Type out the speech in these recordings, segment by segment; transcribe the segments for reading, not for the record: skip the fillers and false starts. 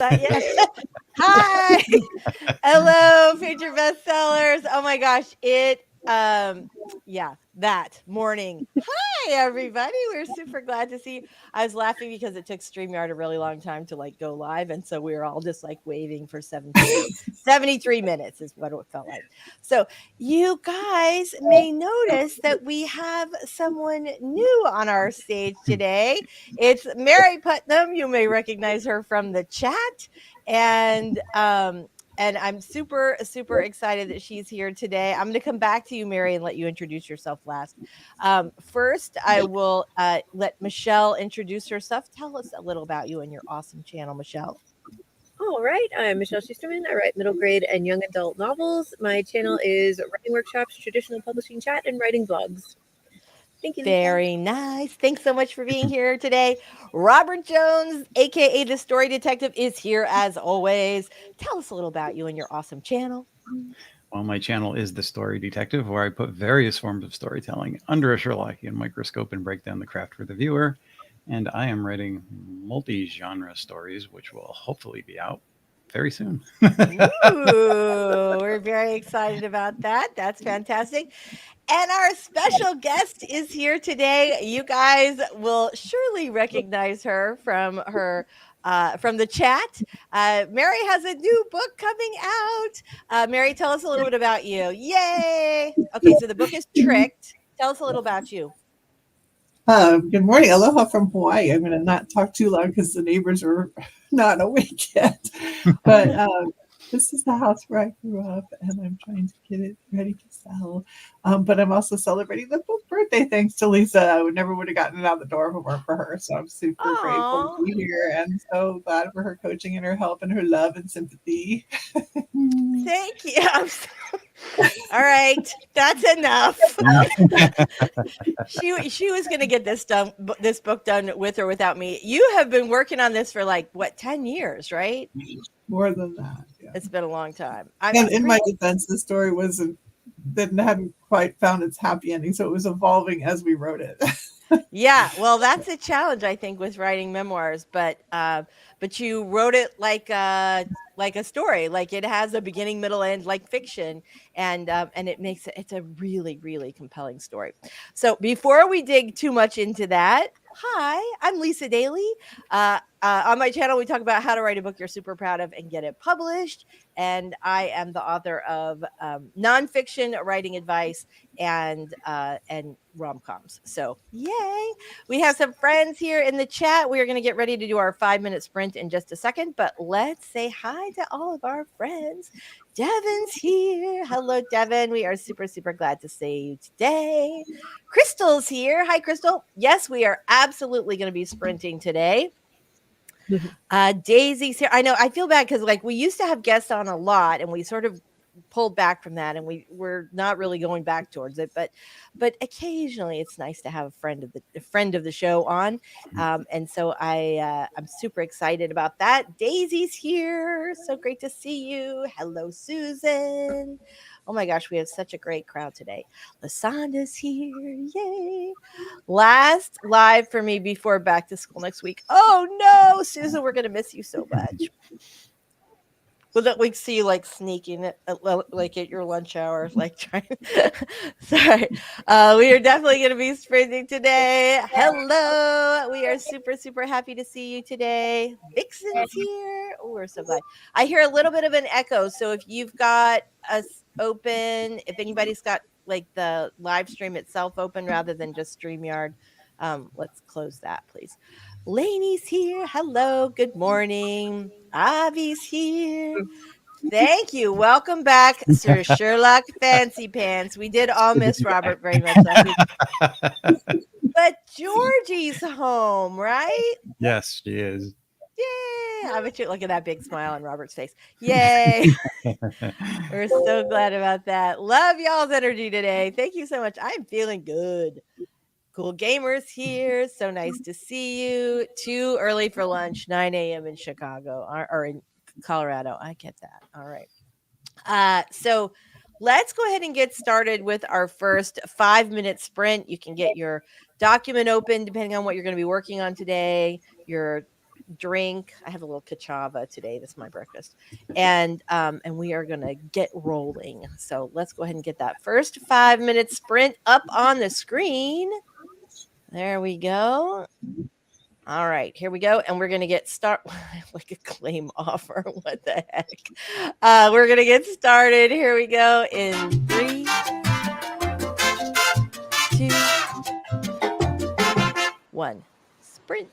Not yet. Hi. Hello, Future Bestsellers. Oh my gosh. That morning. Hi, everybody. We're super glad to see you. I was laughing because it took StreamYard a really long time to like go live. And so we were all just like waiting for 73 minutes is what it felt like. So you guys may notice that we have someone new on our stage today. It's Mary Putnam. You may recognize her from the chat. And I'm super, super excited that she's here today. I'm going to come back to you, Mary, and let you introduce yourself last. First, I will let Michelle introduce herself. Tell us a little about you and your awesome channel, Michelle. All right, I'm Michelle Schusterman. I write middle grade and young adult novels. My channel is writing workshops, traditional publishing chat, and writing blogs. Thank you. Very nice. Thanks so much for being here today. Robert Jones, aka the Story Detective, is here as always. Tell us a little about you and your awesome channel. Well, my channel is The Story Detective, where I put various forms of storytelling under a Sherlockian microscope and break down the craft for the viewer. And I am writing multi-genre stories, which will hopefully be out very soon. Ooh, we're very excited about that. That's fantastic. And our special guest is here today. You guys will surely recognize her from the chat. Mary has a new book coming out. Mary, tell us a little bit about you. Yay! Okay, so the book is Tricked. Tell us a little about you. Good morning. Aloha from Hawaii. I'm going to not talk too long because the neighbors are not awake yet. But this is the house where I grew up, and I'm trying to get it ready to sell. But I'm also celebrating the book birthday thanks to Lisa. I never would have gotten it out the door if it weren't for her. So I'm super grateful to be here and so glad for her coaching and her help and her love and sympathy. Thank you. All right, that's enough. She was going to get this book done with or without me. You have been working on this for like what, 10 years, right? More than that. Yeah. It's been a long time. And in my defense, the story hadn't quite found its happy ending, so it was evolving as we wrote it. Yeah, well, that's a challenge, I think, with writing memoirs. But you wrote it like a story, like it has a beginning, middle, end, like fiction, and it's a really, really compelling story. So before we dig too much into that, hi, I'm Lisa Daly. On my channel, we talk about how to write a book you're super proud of and get it published. And I am the author of nonfiction writing advice and rom-coms. So yay. We have some friends here in the chat. We are going to get ready to do our 5-minute sprint in just a second, but let's say hi to all of our friends. Devin's here. Hello, Devin. We are super, super glad to see you today. Crystal's here. Hi, Crystal. Yes, we are absolutely going to be sprinting today. Daisy's here. I know I feel bad because like we used to have guests on a lot and we sort of pulled back from that and we're not really going back towards it, but occasionally it's nice to have a friend of the show on, and so I'm super excited about that. Daisy's here, so great to see you. Hello, Susan. Oh my gosh, we have such a great crowd today. Lasonda's here. Yay. Last live for me before back to school next week. Oh no, Susan, we're going to miss you so much. Well, that we see you like sneaking it like at your lunch hour, like trying. Sorry, we are definitely going to be sprinting today. Hello, we are super, super happy to see you today. Vixen's here. Oh, we're so glad. I hear a little bit of an echo, so if you've got us open, if anybody's got like the live stream itself open rather than just StreamYard, let's close that, please. Lainey's here. Hello. Good morning. Avi's here. Thank you. Welcome back, Sir Sherlock Fancy Pants. We did all miss Robert very much last week. But Georgie's home, right? Yes, she is. Yay. I bet you look at that big smile on Robert's face. Yay. We're so glad about that. Love y'all's energy today. Thank you so much. I'm feeling good. Cool Gamers here. So nice to see you. Too early for lunch, 9 a.m. in Chicago or in Colorado. I get that. All right. So let's go ahead and get started with our first 5-minute sprint. You can get your document open depending on what you're going to be working on today, your drink. I have a little cachava today. That's my breakfast, and we are gonna get rolling. So let's go ahead and get that first 5-minute sprint up on the screen. There we go. All right, here we go, and we're gonna get start like a claim offer. What the heck? We're gonna get started. Here we go in 3, 2, 1, sprint.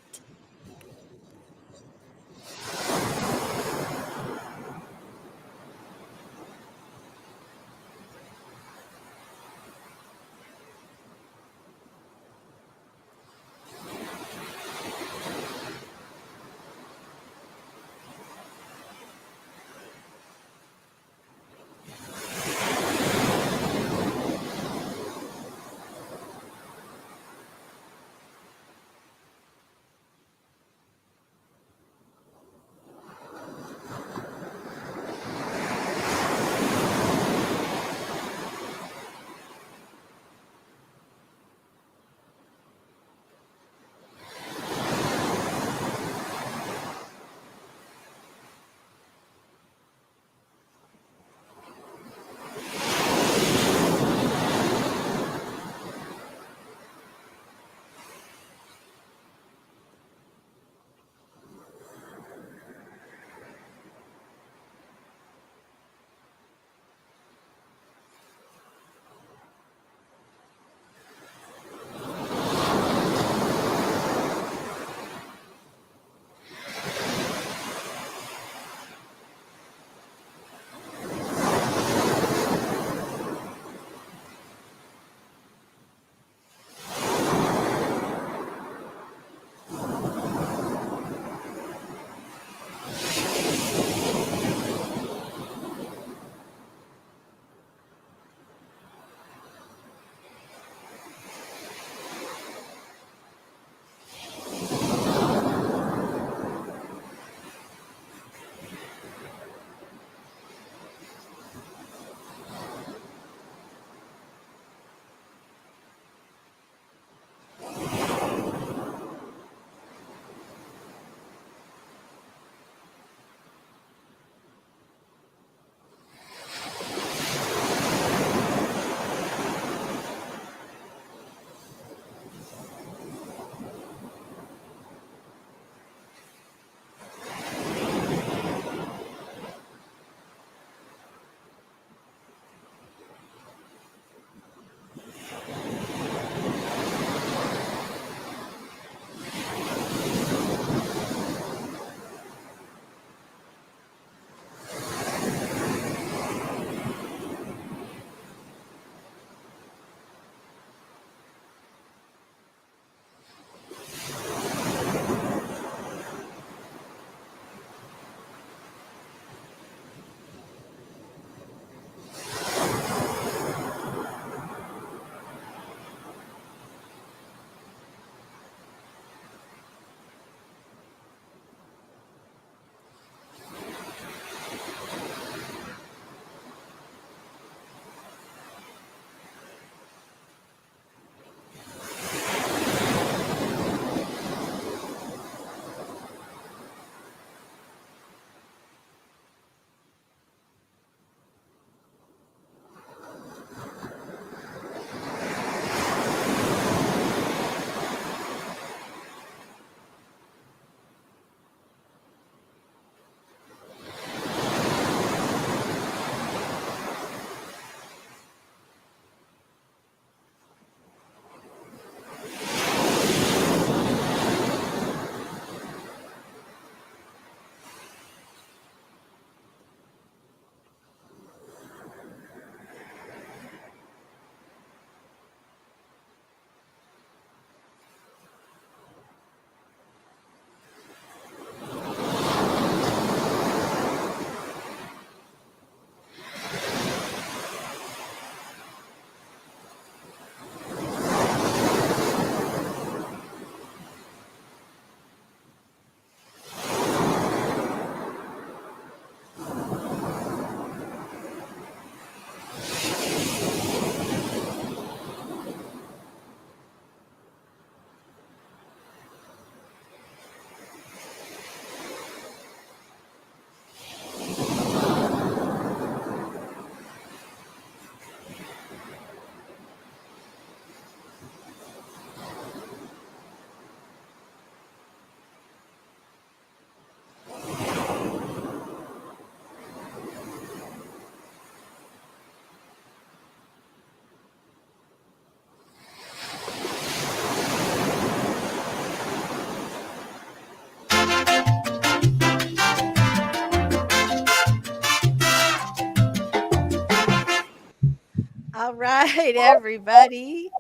All right, everybody.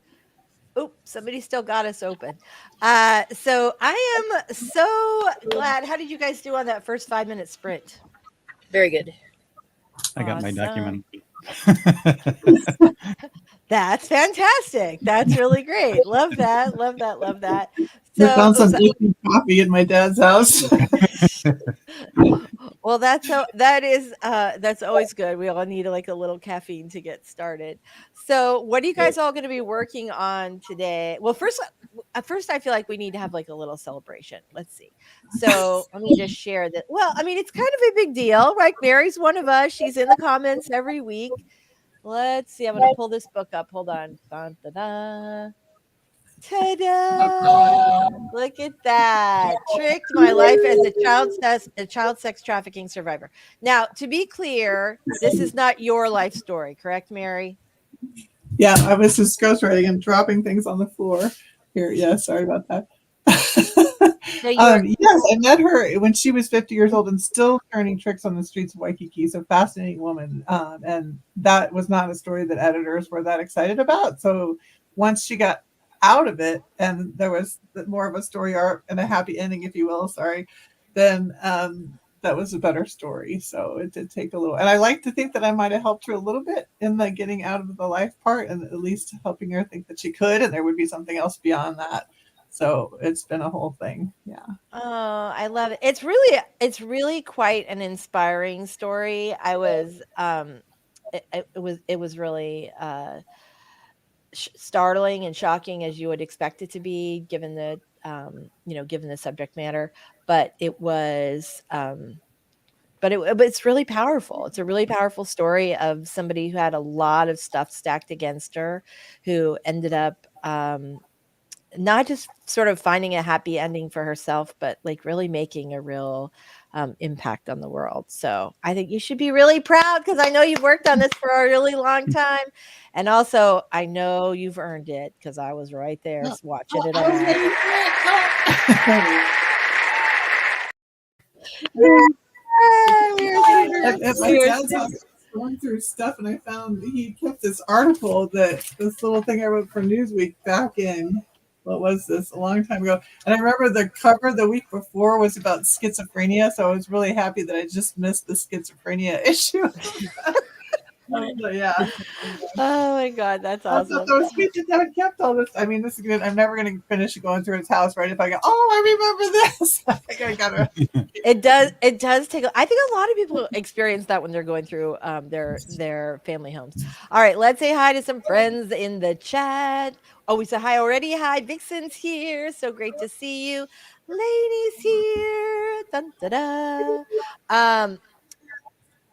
Oh, somebody still got us open. So I am so glad. How did you guys do on that first 5-minute sprint? Very good. I got my document. That's fantastic. That's really great. Love that. Love that. Love that. I found some baking coffee in my dad's house. Well, that's always good. We all need like a little caffeine to get started. So what are you guys all going to be working on today? Well, first I feel like we need to have like a little celebration. Let's see. So let me just share that. Well, I mean, it's kind of a big deal, right? Mary's one of us. She's in the comments every week. Let's see. I'm going to pull this book up. Hold on. Dun, da, da. Ta-da! Look at that. Tricked my life as a child sex trafficking survivor. Now, to be clear, this is not your life story, correct, Mary? Yeah, I was just ghostwriting and dropping things on the floor. Here, yeah, sorry about that. Yes, I met her when she was 50 years old and still turning tricks on the streets of Waikiki. So fascinating woman. And that was not a story that editors were that excited about. So once she got out of it and there was more of a story arc and a happy ending, if you will, then that was a better story. So it did take a little, and I like to think that I might have helped her a little bit in the getting out of the life part, and at least helping her think that she could, and there would be something else beyond that. So it's been a whole thing. Yeah. Oh, I love it. It's really quite an inspiring story. I was, it was really, startling and shocking as you would expect it to be, given the given the subject matter, but it's really powerful. It's a really powerful story of somebody who had a lot of stuff stacked against her, who ended up not just sort of finding a happy ending for herself, but like really making a real impact on the world. So I think you should be really proud, because I know you've worked on this for a really long time. And also, I know you've earned it, because I was right there watching it all. At my dad's house, going through stuff, and I found he kept this article, this little thing I wrote for Newsweek back in, what was this, a long time ago. And I remember the cover the week before was about schizophrenia, so I was really happy that I just missed the schizophrenia issue. Yeah. Oh my God, that's awesome. I thought those kids had kept all this. I mean, this is good. I'm never going to finish going through his house, right? If I go, oh, I remember this. I gotta. It does take. I think a lot of people experience that when they're going through their family homes. All right, let's say hi to some friends in the chat. Oh, we said hi already. Hi, Vixen's here. So great to see you. Lainey's here. Dun, da, da.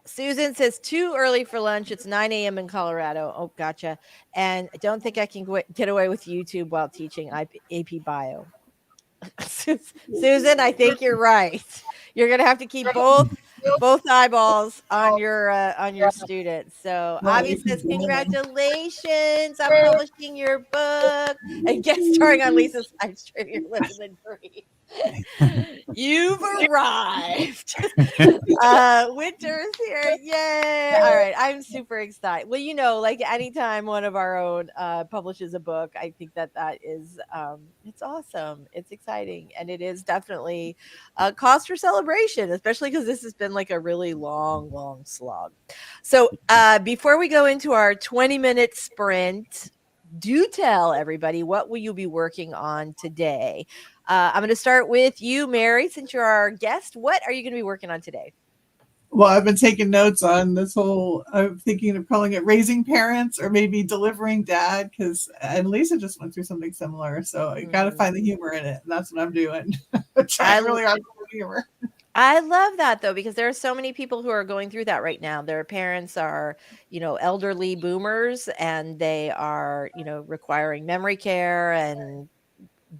Susan says too early for lunch. It's 9 a.m. in Colorado. Oh, gotcha. And I don't think I can get away with YouTube while teaching AP Bio. Susan, I think you're right. You're gonna have to keep both eyeballs on your students. So Avi says, congratulations on publishing your book and guest starring on Lisa's live stream. You're living the dream. You've arrived. Winter's here. Yay. All right. I'm super excited. Well, like anytime one of our own publishes a book, I think that is it's awesome. It's exciting. And it is definitely a cause for celebration, especially because this has been like a really long slog. So before we go into our 20-minute sprint, do tell everybody, what will you be working on today? I'm going to start with you, Mary, since you're our guest. What are you going to be working on today? Well, I've been taking notes on this whole, I'm thinking of calling it raising parents, or maybe delivering dad, and Lisa just went through something similar. So you got to find the humor in it. And that's what I'm doing. Trying really hard for humor. I love that, though, because there are so many people who are going through that right now. Their parents are, elderly boomers, and they are, requiring memory care and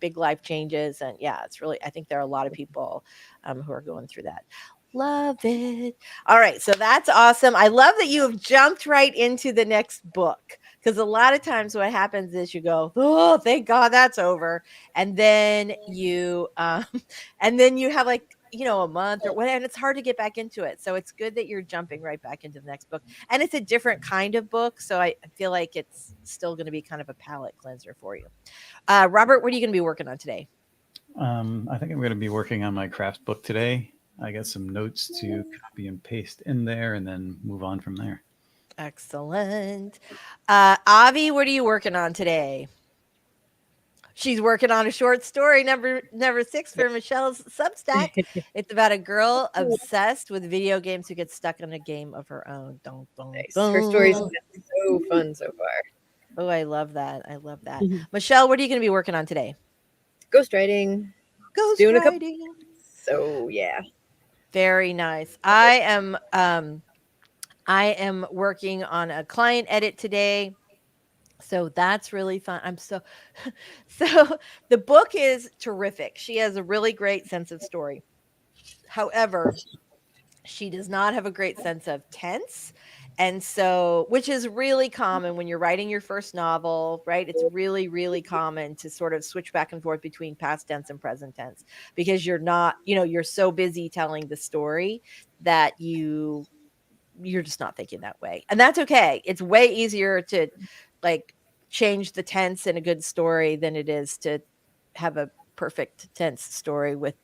big life changes. And yeah, I think there are a lot of people who are going through that. Love it. All right. So that's awesome. I love that you have jumped right into the next book, because a lot of times what happens is you go, oh, thank God that's over. And then you have like, a month or what, and it's hard to get back into it. So it's good that you're jumping right back into the next book. And it's a different kind of book. So I feel like it's still going to be kind of a palate cleanser for you. Robert, what are you going to be working on today? I think I'm going to be working on my craft book today. I got some notes to copy and paste in there and then move on from there. Excellent. Avi, what are you working on today? She's working on a short story, number 6 for Michelle's Substack. It's about a girl obsessed with video games who gets stuck in a game of her own. Dun, dun, Nice. dun. Her story's been so fun so far. Oh, I love that. I love that. Michelle, what are you going to be working on today? Ghostwriting. Doing a couple. So yeah. Very nice. I am working on a client edit today. So that's really fun. I'm so the book is terrific. She has a really great sense of story. However, she does not have a great sense of tense. And so, which is really common when you're writing your first novel, right? It's really, really common to sort of switch back and forth between past tense and present tense because you're not, you're so busy telling the story that you're just not thinking that way. And that's okay. It's way easier to like change the tense in a good story than it is to have a perfect tense story with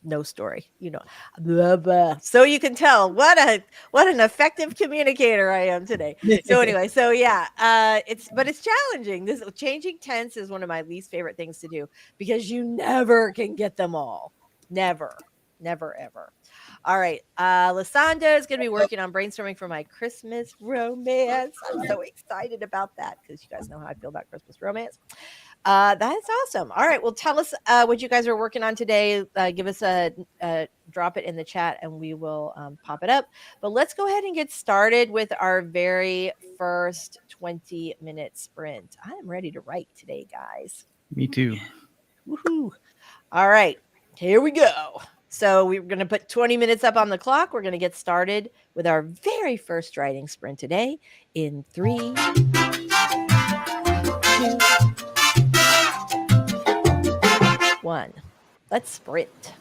no story, blah, blah. So you can tell what an effective communicator I am today. So anyway, so yeah, it's challenging. This changing tense is one of my least favorite things to do because you never can get them all. Never, ever. All right. Lysanda is going to be working on brainstorming for my Christmas romance. I'm so excited about that because you guys know how I feel about Christmas romance. That's awesome. All right. Well, tell us what you guys are working on today. Give us a drop it in the chat and we will pop it up. But let's go ahead and get started with our very first 20-minute sprint. I am ready to write today, guys. Me too. Woohoo. All right. Here we go. So we're going to put 20 minutes up on the clock. We're going to get started with our very first writing sprint today in 3, 2, 1. Let's sprint.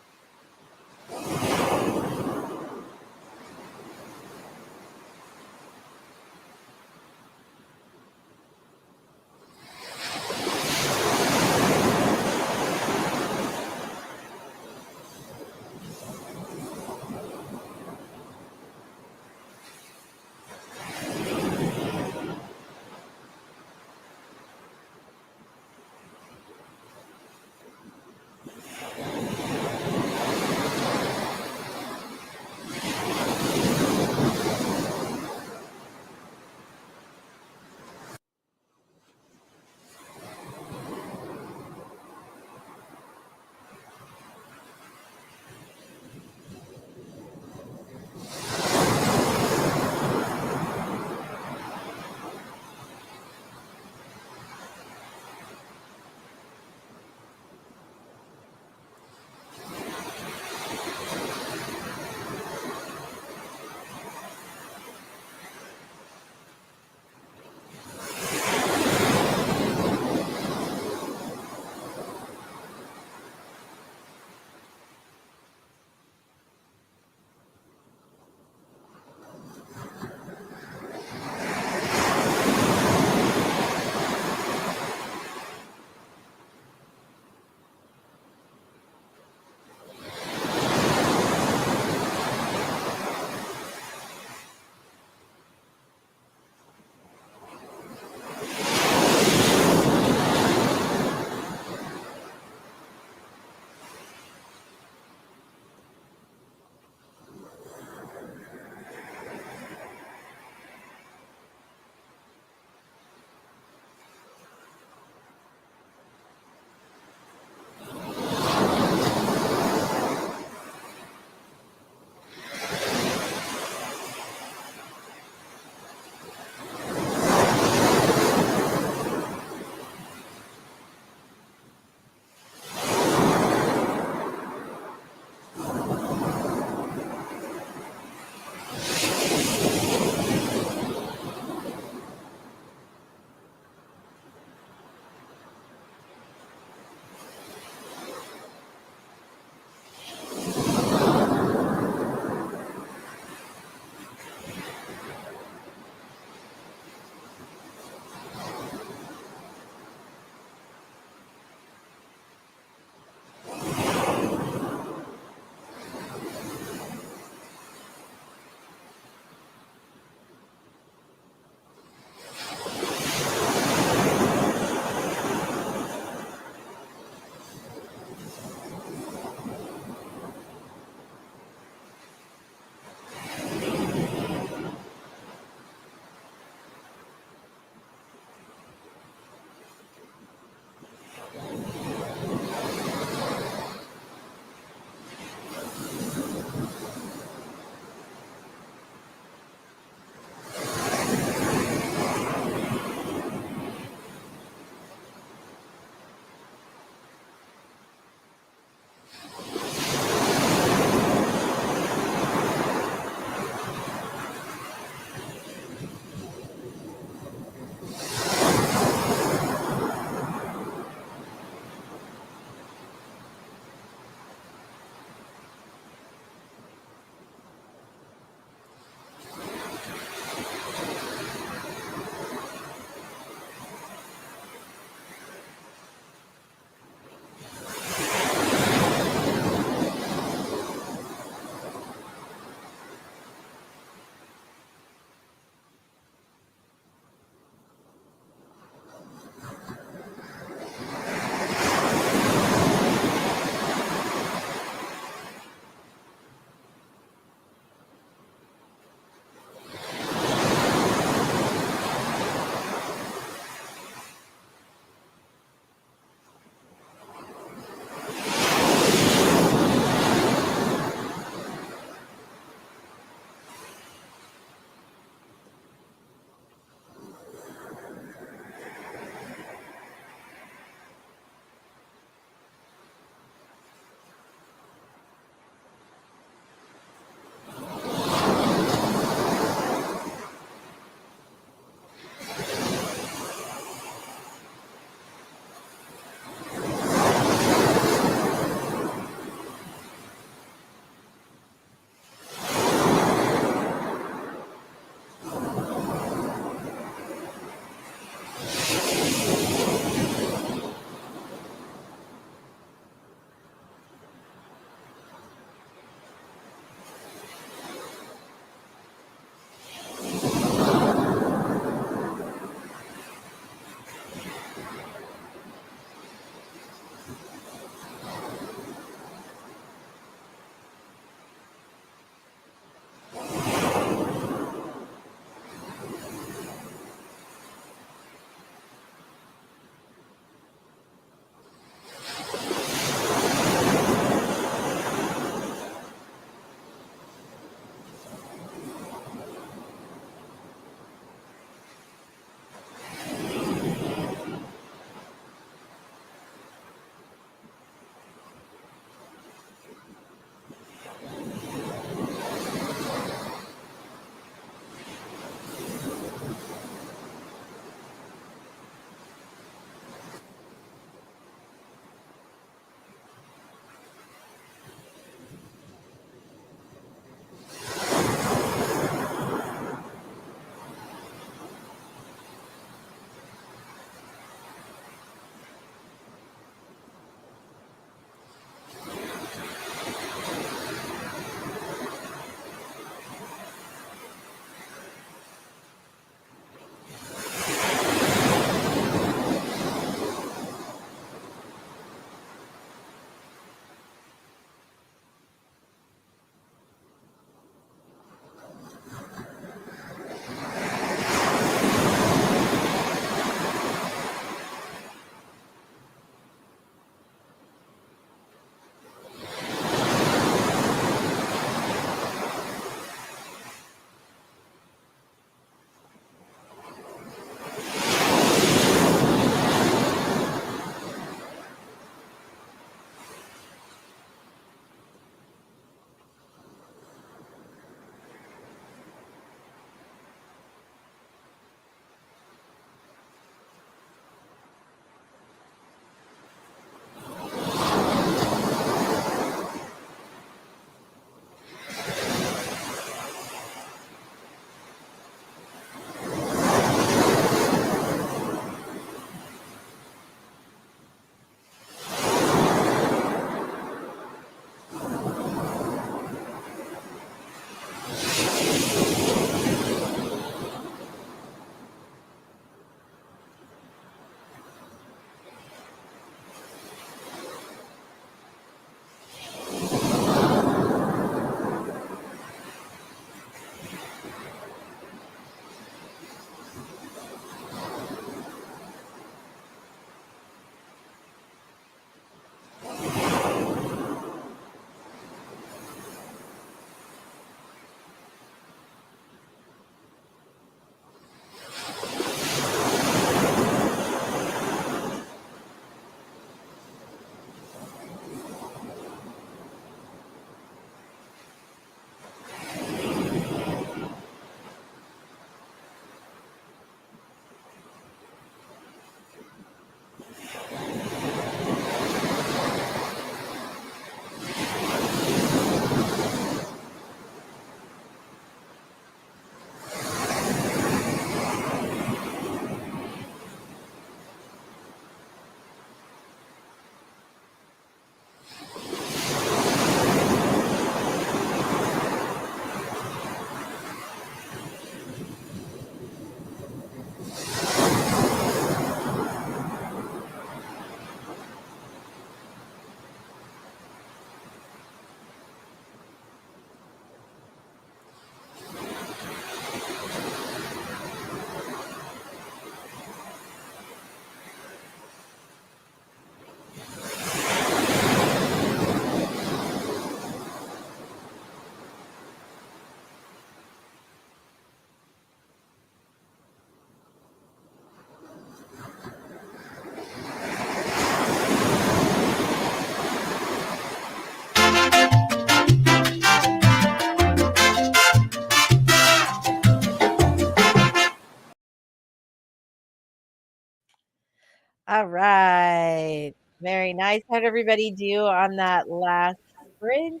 All right. Very nice. How'd everybody do on that last sprint?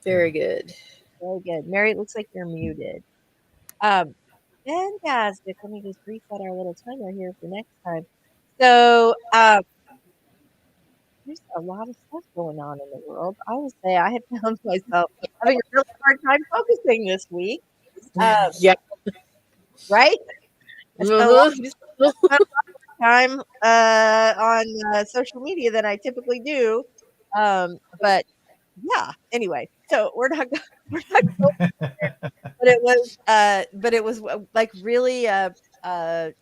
Very good. Very good. Mary, it looks like you're muted. Um, fantastic. Let me just reset our little timer here for next time. So, there's a lot of stuff going on in the world. I will say I have found myself having a really hard time focusing this week. Yeah. Right? I spent a lot Mhm. of time on social media than I typically do. But yeah, anyway, so we're not going there. But it was like really a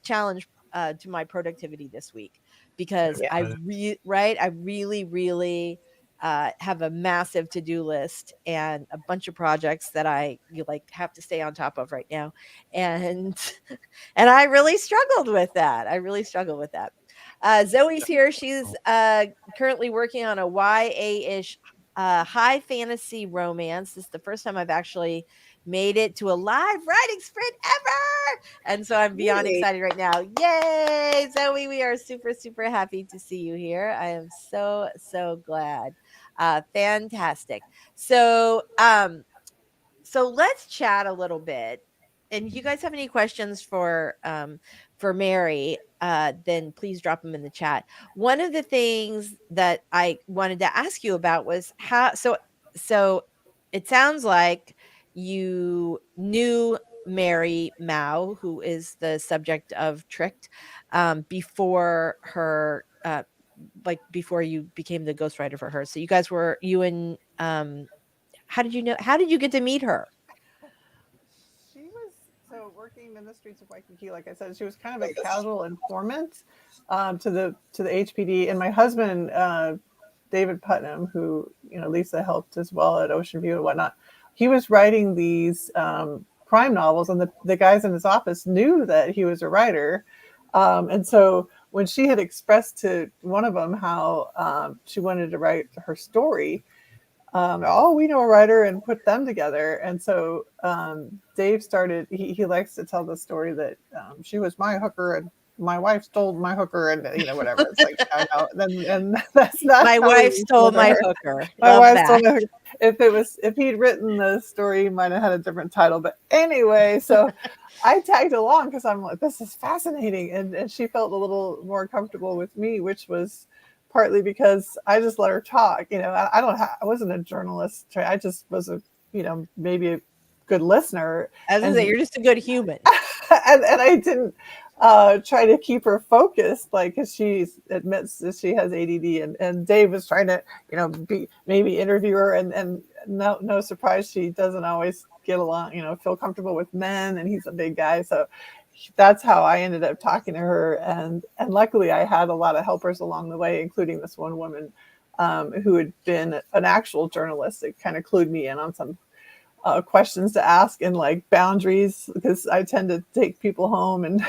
challenge to my productivity this week because Yeah. I really have a massive to-do list and a bunch of projects that like have to stay on top of right now, and and I really struggled with that. Zoe's here. She's currently working on a YA-ish high fantasy romance. This is the first time I've actually made it to a live writing sprint ever. And so I'm beyond Yay. excited right now. Yay, Zoe, we are super happy to see you here. I am so glad. Fantastic. So let's chat a little bit. And you guys have any questions for Mary, then please drop them in the chat. One of the things that I wanted to ask you about was so it sounds like you knew Mary Mao, who is the subject of Tricked, before her like before you became the ghostwriter for her. So you and how did you get to meet her? She was working in the streets of Waikiki. Like I said, she was kind of a casual informant to the HPD. And my husband, David Putnam, who Lisa helped as well at Ocean View and whatnot, he was writing these crime novels, and the guys in his office knew that he was a writer. And so when she had expressed to one of them how she wanted to write her story, oh, we know a writer, and put them together. And so Dave started, he likes to tell the story that she was my hooker and my wife stole my hooker, and whatever. It's like, I know. And that's not my how wife we stole my her. hooker. My Love wife that. stole my hooker. If he'd written the story, he might have had a different title. But anyway, so I tagged along because I'm like, this is fascinating. And she felt a little more comfortable with me, which was partly because I just let her talk. I wasn't a journalist. I just was maybe a good listener. As I say, you're just a good human. and I didn't try to keep her focused, like, because she admits that she has ADD, and Dave was trying to, maybe interview her, and no surprise, she doesn't always get along, feel comfortable with men, and he's a big guy, so that's how I ended up talking to her, and luckily I had a lot of helpers along the way, including this one woman who had been an actual journalist that kind of clued me in on some questions to ask, and like boundaries, because I tend to take people home, and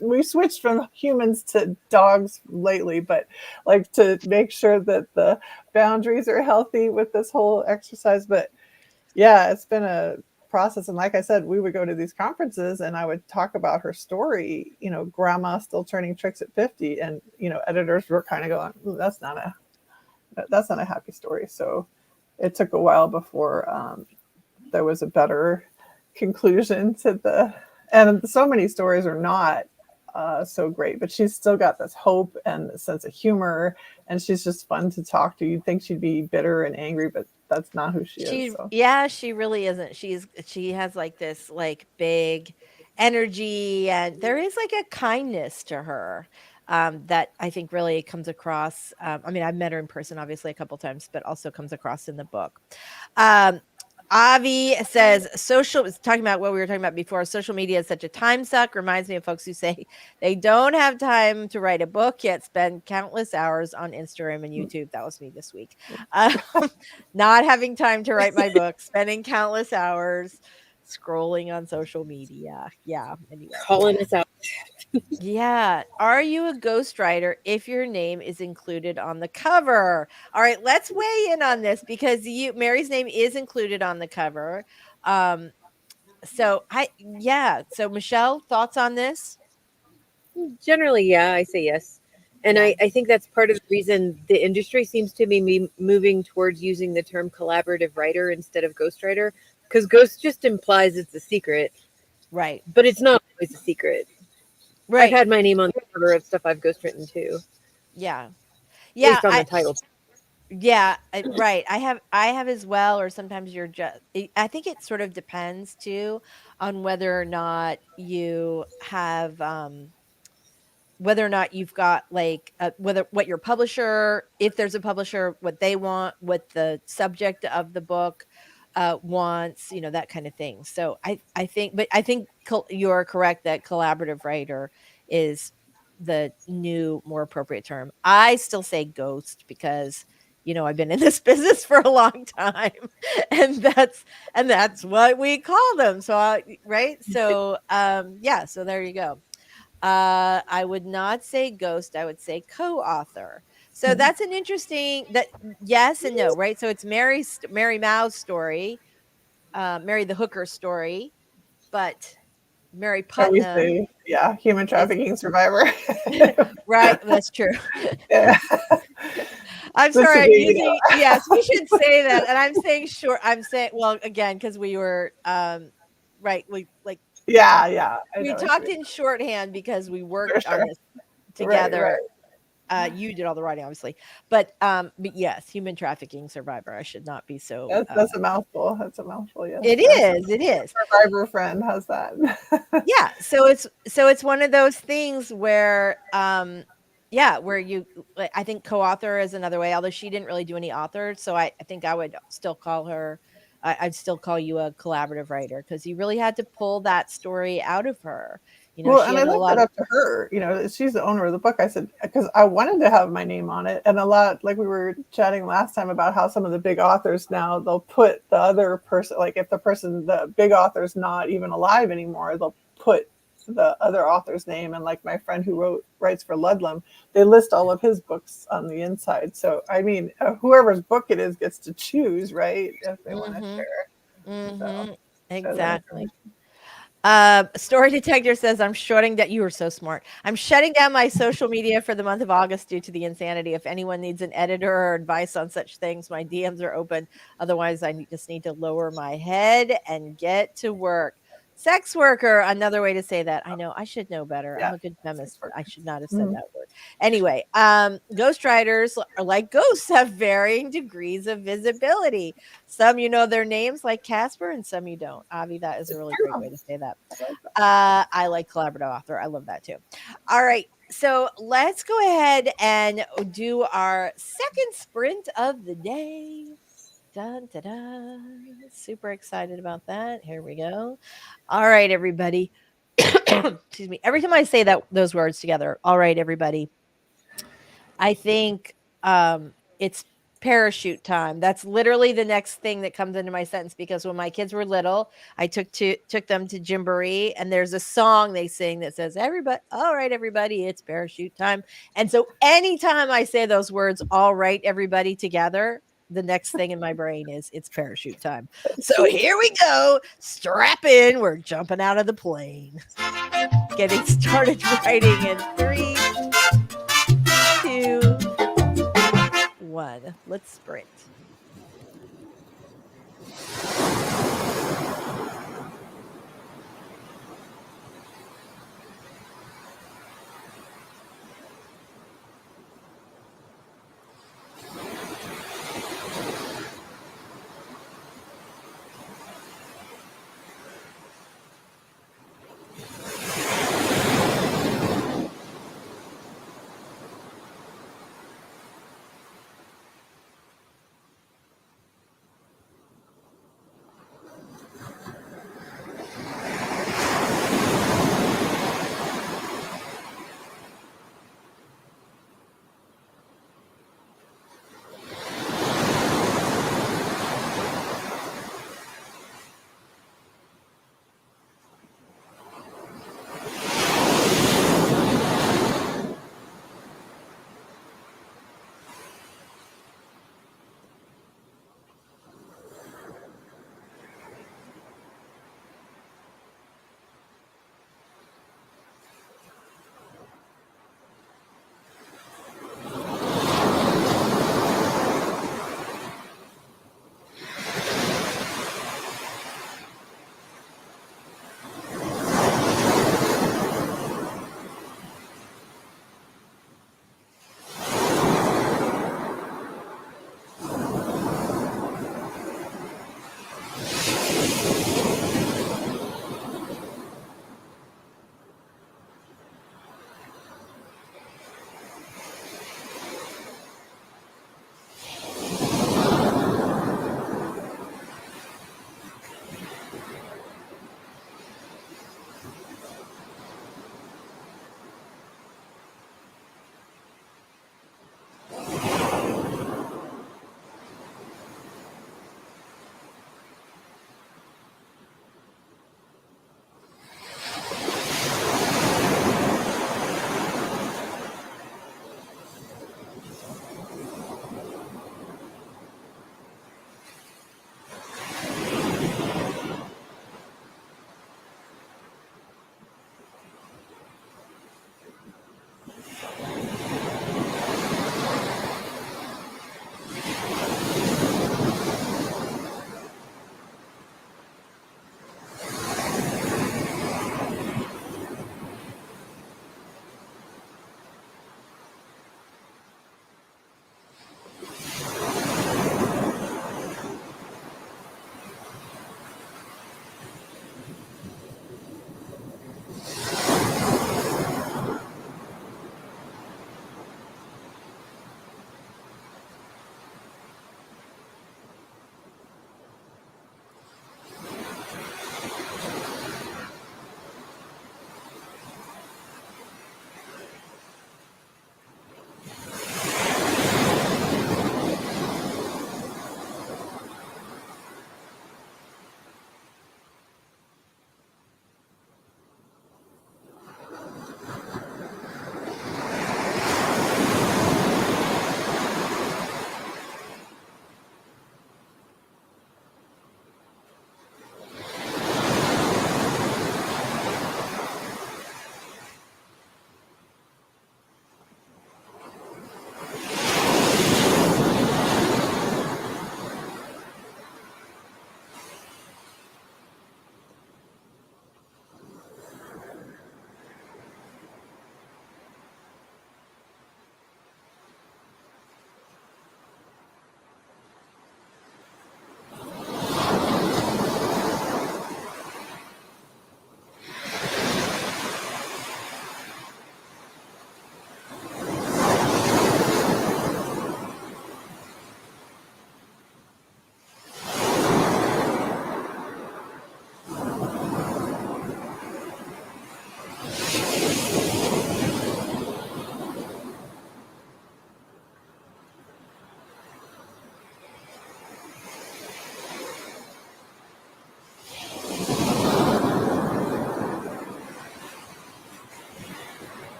we switched from humans to dogs lately, but like to make sure that the boundaries are healthy with this whole exercise. But yeah, it's been a process. And like I said, we would go to these conferences and I would talk about her story, grandma still turning tricks at 50. And, editors were kind of going, that's not a happy story. So it took a while before there was a better conclusion to and so many stories are not so great, but she's still got this hope and a sense of humor, and she's just fun to talk to. You'd think she'd be bitter and angry, but that's not who she is. So. Yeah, she really isn't. She has like this like big energy, and there is like a kindness to her that I think really comes across. I mean, I've met her in person obviously a couple times, but also comes across in the book. Avi says talking about what we were talking about before. Social media is such a time suck. Reminds me of folks who say they don't have time to write a book yet spend countless hours on Instagram and YouTube. That was me this week. Not having time to write my book, spending countless hours scrolling on social media. Yeah. Anyway. Calling us out. Yeah. Are you a ghostwriter if your name is included on the cover? All right, let's weigh in on this because Mary's name is included on the cover. So Michelle, thoughts on this? Generally, yeah, I say yes. And Yeah. I think that's part of the reason the industry seems to be moving towards using the term collaborative writer instead of ghostwriter, because ghost just implies it's a secret, Right. but it's not always a secret. I've Right. had my name on the cover of stuff I've ghostwritten too, Yeah. Yeah. based on the title. Yeah, right. I have as well, or sometimes you're just I think it sort of depends too on whether or not you have whether or not you've got like whether what your publisher, if there's a publisher, what they want, what the subject of the book wants, you know, that kind of thing. So I think, but I think you're correct that collaborative writer is the new, more appropriate term. I still say ghost because, you know, I've been in this business for a long time, and that's what we call them. So right. So yeah. So there you go. I would not say ghost. I would say co-author. So that's an interesting that yes and no, right? So it's Mary Mao's story, Mary the Hooker story, but Mary Or we Putnam say, yeah, human is trafficking survivor. right. That's true. Yeah. I'm Just sorry. to I'm be, using yes. We should say that, and I'm saying short. I'm saying well again because we were right. We like yeah, yeah. I we know what you talked mean. in shorthand because we For worked on sure. this Right, together. right. You did all the writing, obviously, but yes, human trafficking survivor. I should not be so. That's a mouthful. That's a mouthful. Yes. It is. It is. Survivor friend. How's that? Yeah. So it's one of those things where yeah, where you like, I think co-author is another way. Although she didn't really do any author, so I think I would still call her. I'd still call you a collaborative writer because you really had to pull that story out of her. You know, Well, she and I had a left lot it of. up to her. You know, she's the owner of the book. I said, because I wanted to have my name on it. And a lot, like we were chatting last time about how some of the big authors now, they'll put the other person, like if the big author's not even alive anymore, they'll put the other author's name. And like my friend who writes for Ludlam, they list all of his books on the inside. So, I mean, whoever's book it is gets to choose, right? If they want to Mm-hmm, share. So, share that exactly. information. Story Detector says I'm shutting down. You are so smart. I'm shutting down my social media for the month of August due to the insanity. If anyone needs an editor or advice on such things, my DMs are open. Otherwise, I just need to lower my head and get to work. Sex worker, another way to say that. I know I should know better. Yeah. I'm a good feminist. Sex worker. I should not have said Mhm. that word. Anyway, ghostwriters are like ghosts, have varying degrees of visibility. Some you know their names like Casper, and some you don't. Avi, that is a really great way to say that. I like collaborative author. I love that too. All right. So let's go ahead and do our second sprint of the day. Dun, da, da. Super excited about that. Here we go. All right, everybody. Excuse me. Every time I say those words together, all right, everybody, I think it's parachute time. That's literally the next thing that comes into my sentence because when my kids were little, I took them to Gymboree, and there's a song they sing that says, "Everybody, all right, everybody, it's parachute time." And so anytime I say those words, "All right, everybody," together, the next thing in my brain is it's parachute time. So here we go. Strap in. We're jumping out of the plane. Getting started writing in 3, 2, 1. Let's sprint.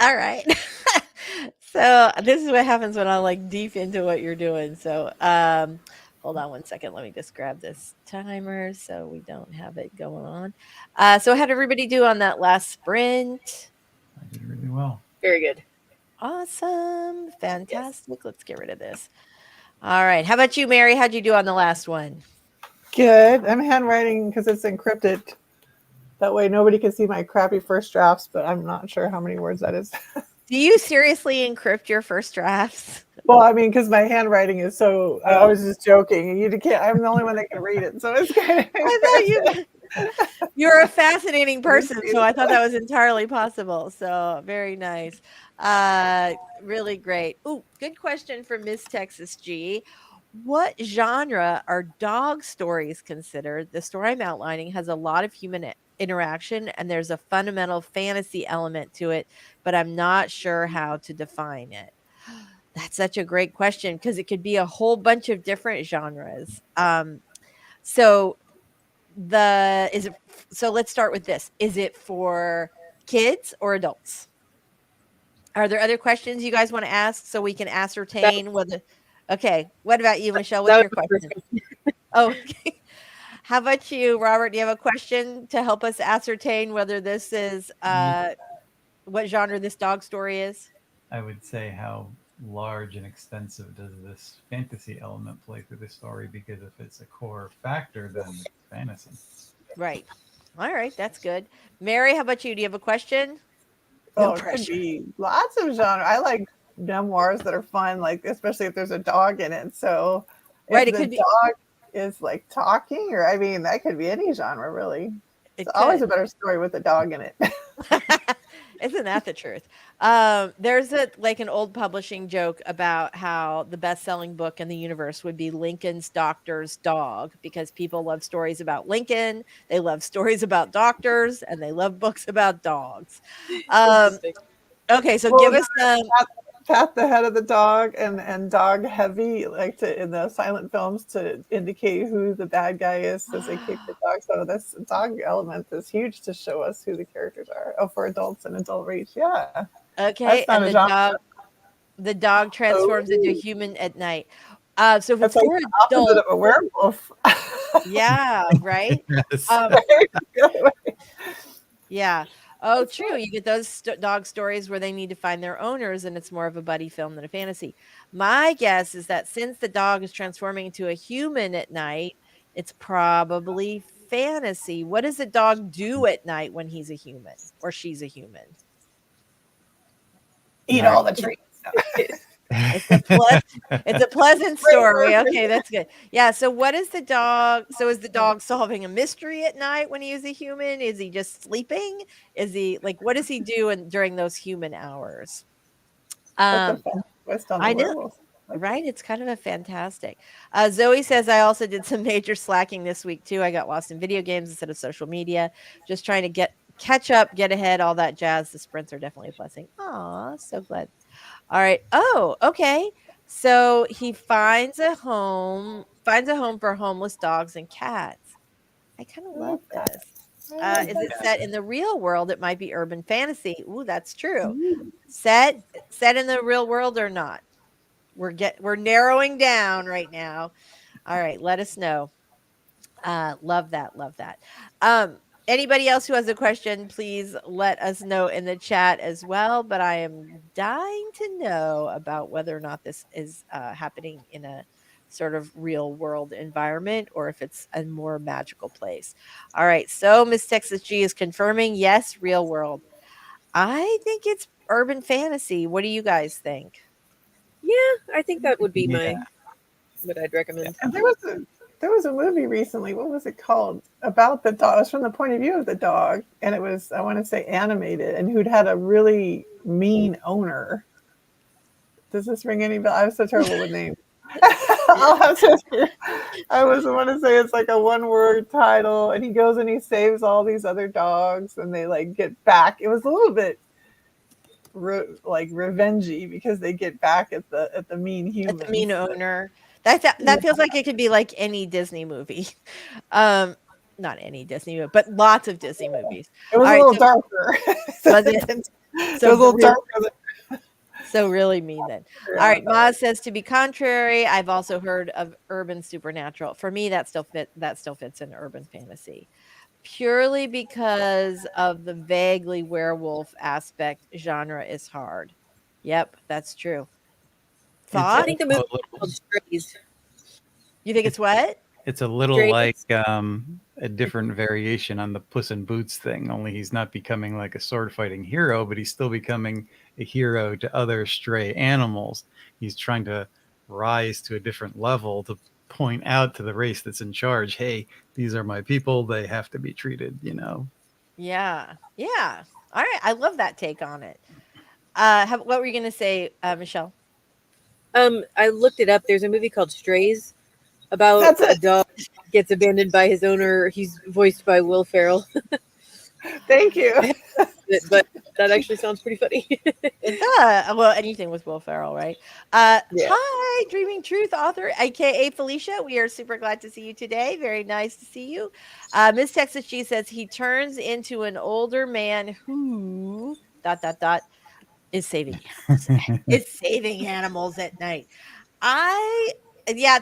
All right. So this is what happens when I like deep into what you're doing. So hold on one second. Let me just grab this timer so we don't have it going on. So how did everybody do on that last sprint? I did really well. Very good. Awesome. Fantastic. Let's get rid of this. All right. How about you, Mary? How'd you do on the last one? Good. I'm handwriting because it's encrypted. That way nobody can see my crappy first drafts, but I'm not sure how many words that is. Do you seriously encrypt your first drafts? Well, I mean, because my handwriting is so, I was just joking. You can't, I'm the only one that can read it. So it's kind of. I thought you're a fascinating person, so I thought that was entirely possible. So very nice. Really great. Ooh, good question from Miss Texas G. What genre are dog stories considered? The story I'm outlining has a lot of human interaction and there's a fundamental fantasy element to it, but I'm not sure how to define it. That's such a great question because it could be a whole bunch of different genres. So let's start with this. Is it for kids or adults? Are there other questions you guys want to ask so we can ascertain whether? Okay. What about you, Michelle? What's your question? Oh, okay. How about you, Robert? Do you have a question to help us ascertain whether this is what genre this dog story is? I would say how large and extensive does this fantasy element play through the story? Because if it's a core factor, then it's fantasy. Right. All right. That's good. Mary, how about you? Do you have a question? No, it could be lots of genre. I like memoirs that are fun, like especially if there's a dog in it. So right, if the dog is like talking, or I mean, that could be any genre, really. It's always a better story with a dog in it. Isn't that the truth? There's an old publishing joke about how the best-selling book in the universe would be Lincoln's Doctor's Dog, because people love stories about Lincoln, they love stories about doctors, and they love books about dogs. Okay, so give us some. Pat the head of the dog and dog heavy, like in the silent films to indicate who the bad guy is as they kick the dog. So this dog element is huge to show us who the characters are. Oh, for adults and adult reach, yeah. Okay, and the dog transforms into a human at night. So if it's for like the opposite of a werewolf. Yeah, right. Yes. Yeah. Oh, true. You get those dog stories where they need to find their owners, and it's more of a buddy film than a fantasy. My guess is that since the dog is transforming into a human at night, it's probably fantasy. What does the dog do at night when he's a human or she's a human? Eat all the treats. It's a pleasant story. Okay, that's good. Yeah. So what is the dog? So is the dog solving a mystery at night when he is a human? Is he just sleeping? Is he what does he do during those human hours? I know. Right. It's kind of a fantastic. Zoe says, I also did some major slacking this week too. I got lost in video games instead of social media, just trying to catch up, get ahead, all that jazz. The sprints are definitely a blessing. Aw, so glad. All right. Oh, okay. So he finds a home for homeless dogs and cats. I kind of love this. Is it set in the real world? It might be urban fantasy. Ooh, that's true. Set in the real world or not? We're narrowing down right now. All right, let us know. Love that. Anybody else who has a question, please let us know in the chat as well. But I am dying to know about whether or not this is happening in a sort of real world environment or if it's a more magical place. All right. So Miss Texas G is confirming, yes, real world. I think it's urban fantasy. What do you guys think? Yeah, I think that would be what I'd recommend. And there was a movie recently. What was it called? About the dog. It was from the point of view of the dog, and it was, I want to say, animated, and who'd had a really mean owner. Does this ring any bell? I'm so terrible with names. I'll have to. I want to say it's like a one-word title, and he goes and he saves all these other dogs, and they get back. It was a little bit revengey because they get back at the mean human, the mean owner. That feels like it could be like any Disney movie. Not any Disney movie, but lots of Disney movies. It was a little darker. Was it? It was a little darker than So really mean then. All right, Ma says to be contrary. I've also heard of urban supernatural. For me, that still fits in urban fantasy, purely because of the vaguely werewolf aspect. Genre is hard. Yep, that's true. I Thought? think the movie is called Strays. You think it's what? It's a little Strays. like a different variation on the Puss in Boots thing, only he's not becoming like a sword fighting hero, but he's still becoming a hero to other stray animals. He's trying to rise to a different level to point out to the race that's in charge, hey, these are my people, they have to be treated, you know. Yeah. Yeah. All right. I love that take on it. What were you going to say, Michelle? I looked it up. There's a movie called Strays about That's a it. dog gets abandoned by his owner. He's voiced by Will Ferrell. Thank you. But that actually sounds pretty funny. It does. Well, anything with Will Ferrell, right? Yeah. Hi, Dreaming Truth author, aka Felicia. We are super glad to see you today. Very nice to see you. Miss Texas G says he turns into an older man who ... is saving animals at night.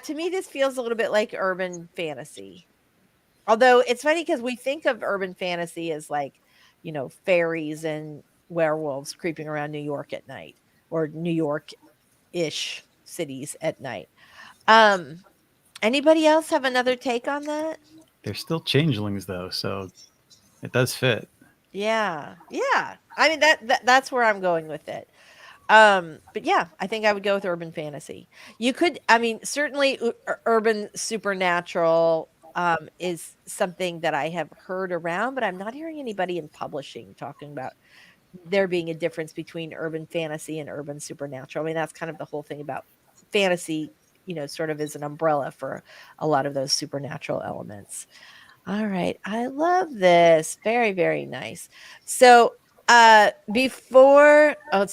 To me, this feels a little bit like urban fantasy. Although it's funny because we think of urban fantasy as like, fairies and werewolves creeping around New York at night, or New York-ish cities at night. Anybody else have another take on that? They're still changelings though, so it does fit. Yeah. I mean that's where I'm going with it. But yeah, I think I would go with urban fantasy. You could, certainly urban supernatural is something that I have heard around, but I'm not hearing anybody in publishing talking about there being a difference between urban fantasy and urban supernatural. I mean, that's kind of the whole thing about fantasy, sort of is an umbrella for a lot of those supernatural elements. All right. I love this. Very, very nice. So let's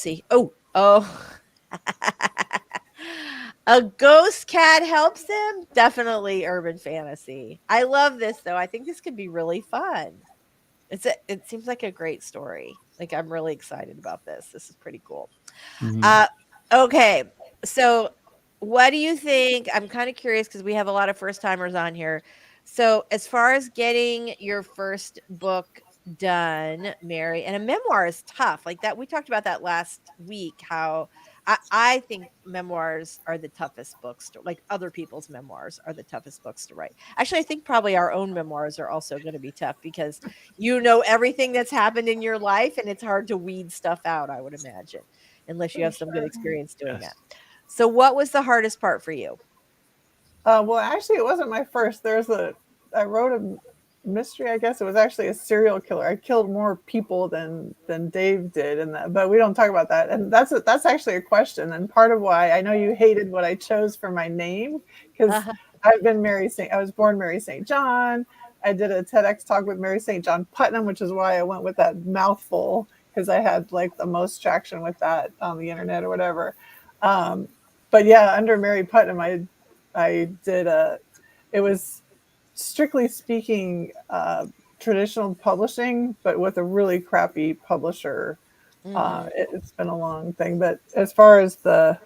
see. Oh. A ghost cat helps him. Definitely urban fantasy. I love this though. I think this could be really fun. It seems like a great story. Like I'm really excited about this. This is pretty cool. Mhm. Okay. So what do you think? I'm kind of curious because we have a lot of first timers on here. So as far as getting your first book done, Mary, and a memoir is tough. Like that, we talked about that last week, how I think memoirs are the toughest books to, like other people's memoirs are the toughest books to write. Actually, I think probably our own memoirs are also going to be tough because everything that's happened in your life and it's hard to weed stuff out, I would imagine, unless you have some good experience doing Yes. that. So what was the hardest part for you? Well, actually, it wasn't my first. I wrote a mystery. I guess it was actually a serial killer. I killed more people than Dave did, but we don't talk about that. And that's actually a question. And part of why I know you hated what I chose for my name, because I was born Mary St. John. I did a TEDx talk with Mary St. John Putnam, which is why I went with that mouthful, because I had like the most traction with that on the internet or whatever. But yeah, under Mary Putnam, I did it was strictly speaking traditional publishing, but with a really crappy publisher. It's been a long thing, but as far as the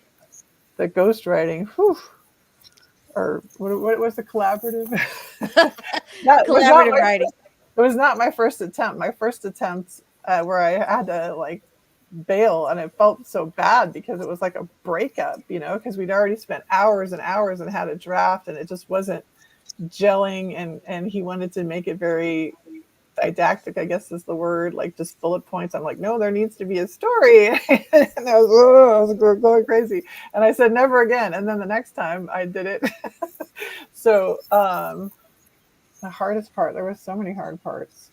ghostwriting, or what was the collaborative? Collaborative writing. It was not my first attempt. My first attempt where I had to like bail, and it felt so bad because it was like a breakup, because we'd already spent hours and hours and had a draft, and it just wasn't gelling, and he wanted to make it very didactic, I guess is the word, like just bullet points. I'm like, no, there needs to be a story. And I was going crazy, and I said never again. And then the next time I did it. So the hardest part, there were so many hard parts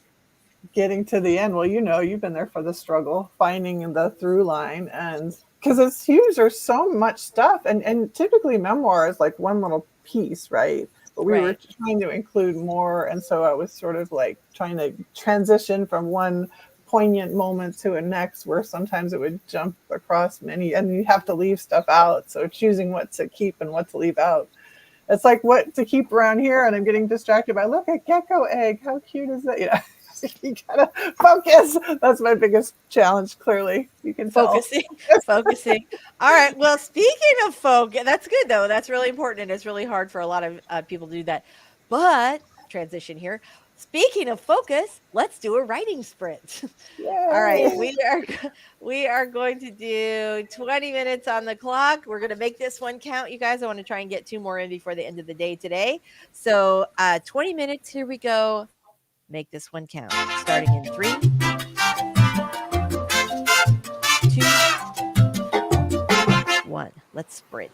getting to the end. Well, you've been there for the struggle, finding the through line, and because it's huge, there's so much stuff, and typically memoir is like one little piece, right? But we were trying to include more, and so I was sort of like trying to transition from one poignant moment to a next, where sometimes it would jump across many, and you have to leave stuff out. So choosing what to keep and what to leave out. It's like what to keep around here, and I'm getting distracted by, look, a gecko egg. How cute is that? You gotta focus. That's my biggest challenge. Clearly, you can tell. Focusing, focusing. All right. Well, speaking of focus, that's good though. That's really important, and it's really hard for a lot of people to do that. But transition here. Speaking of focus, let's do a writing sprint. All right, Yay. we are going to do 20 minutes on the clock. We're going to make this one count, you guys. I want to try and get 2 more in before the end of the day today. So, 20 minutes. Here we go. Make this one count. Starting in 3, 2, 1. Let's sprint.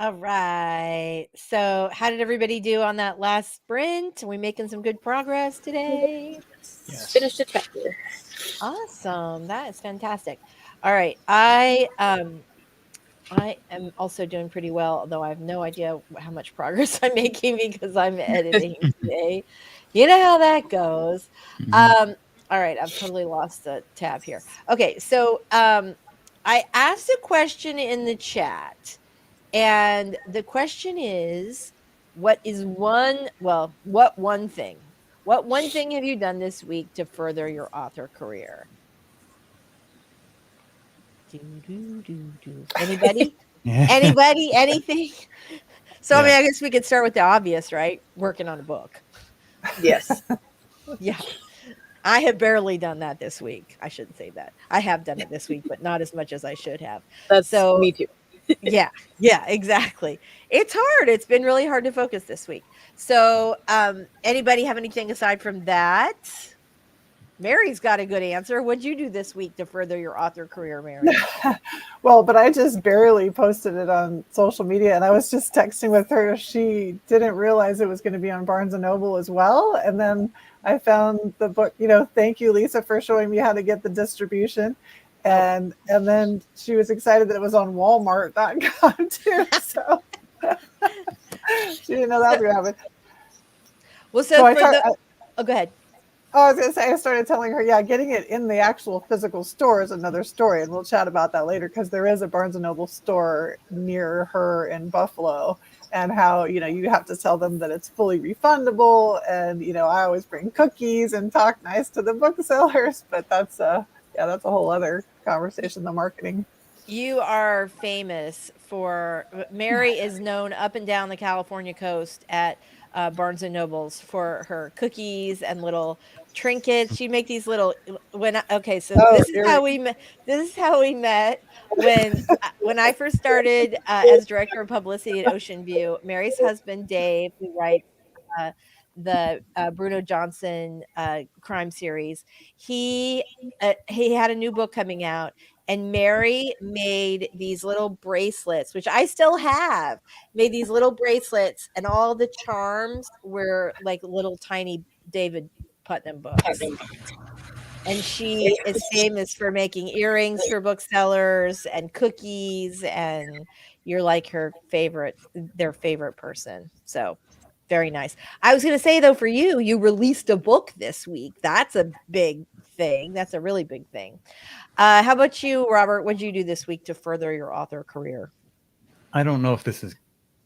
All right. So, how did everybody do on that last sprint? Are we making some good progress today? Yes. Finished a chapter. Awesome. That is fantastic. All right. I am also doing pretty well, although I have no idea how much progress I'm making because I'm editing today. You know how that goes. Mhm. All right, I've totally lost the tab here. Okay, so I asked a question in the chat, and the question is, what one thing? What one thing have you done this week to further your author career? Anybody? Yeah. Anybody? Anything? So, I mean, Yeah. I guess we could start with the obvious, right? Working on a book. Yes. Yeah. I have barely done that this week. I shouldn't say that. I have done it this week, but not as much as I should have. That's So, me too. yeah, exactly. It's hard. It's been really hard to focus this week. So, anybody have anything aside from that? Mary's got a good answer. What'd you do this week to further your author career, Mary? Well, but I just barely posted it on social media, and I was just texting with her. She didn't realize it was going to be on Barnes and Noble as well. And then I found the book. Thank you, Lisa, for showing me how to get the distribution. And then she was excited that it was on Walmart.com too. So she didn't know that was going to happen. Well, So I for thought. oh, go ahead. Oh, I was going to say, I started telling her, yeah, getting it in the actual physical store is another story. And we'll chat about that later because there is a Barnes & Noble store near her in Buffalo, and how, you have to tell them that it's fully refundable. And, I always bring cookies and talk nice to the booksellers. But that's a whole other conversation, the marketing. You are famous for Mary is known up and down the California coast at Barnes and Nobles for her cookies and little trinkets. She'd make these little so Oh, this is how we met. This is how we met when I first started as director of publicity at Ocean View. Mary's husband Dave, who writes the Bruno Johnson crime series, he had a new book coming out, and Mary made these little bracelets, which I still have, made these little bracelets, and all the charms were like little tiny David Putnam books. And she is famous for making earrings for booksellers and cookies, and you're like their favorite person. So very nice. I was going to say, though, for you released a book this week. That's a big thing. That's a really big thing. How about you, Robert? What'd you do this week to further your author career? I don't know if this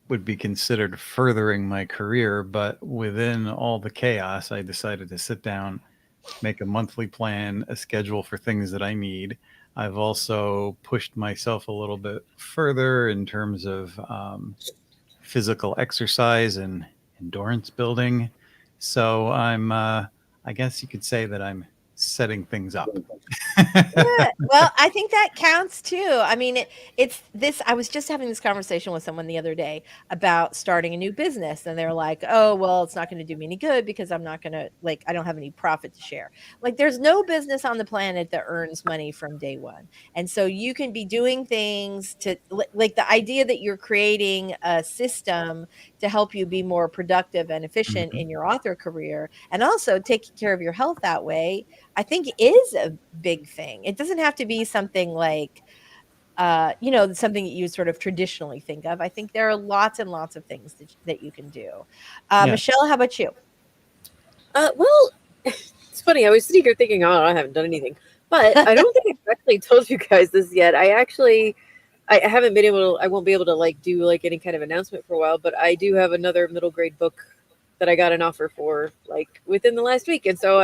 would be considered furthering my career, but within all the chaos, I decided to sit down, make a monthly plan, a schedule for things that I need. I've also pushed myself a little bit further in terms of physical exercise and endurance building. So I guess you could say that I'm setting things up. Yeah, well, I think that counts too. I mean, it's this. I was just having this conversation with someone the other day about starting a new business, and they're like, "Oh, well, it's not going to do me any good because I'm not going to I don't have any profit to share." Like, there's no business on the planet that earns money from day one, and so you can be doing things to like the idea that you're creating a system to help you be more productive and efficient in your author career, and also taking care of your health that way, I think is a big thing. It doesn't have to be something like, something that you sort of traditionally think of. I think there are lots and lots of things that you can do. Yeah. Michelle, how about you? Well, it's funny. I was sitting here thinking, oh, I haven't done anything. But I don't think I've actually told you guys this yet. I haven't been able to, I won't be able to do any kind of announcement for a while, but I do have another middle grade book that I got an offer for within the last week. And so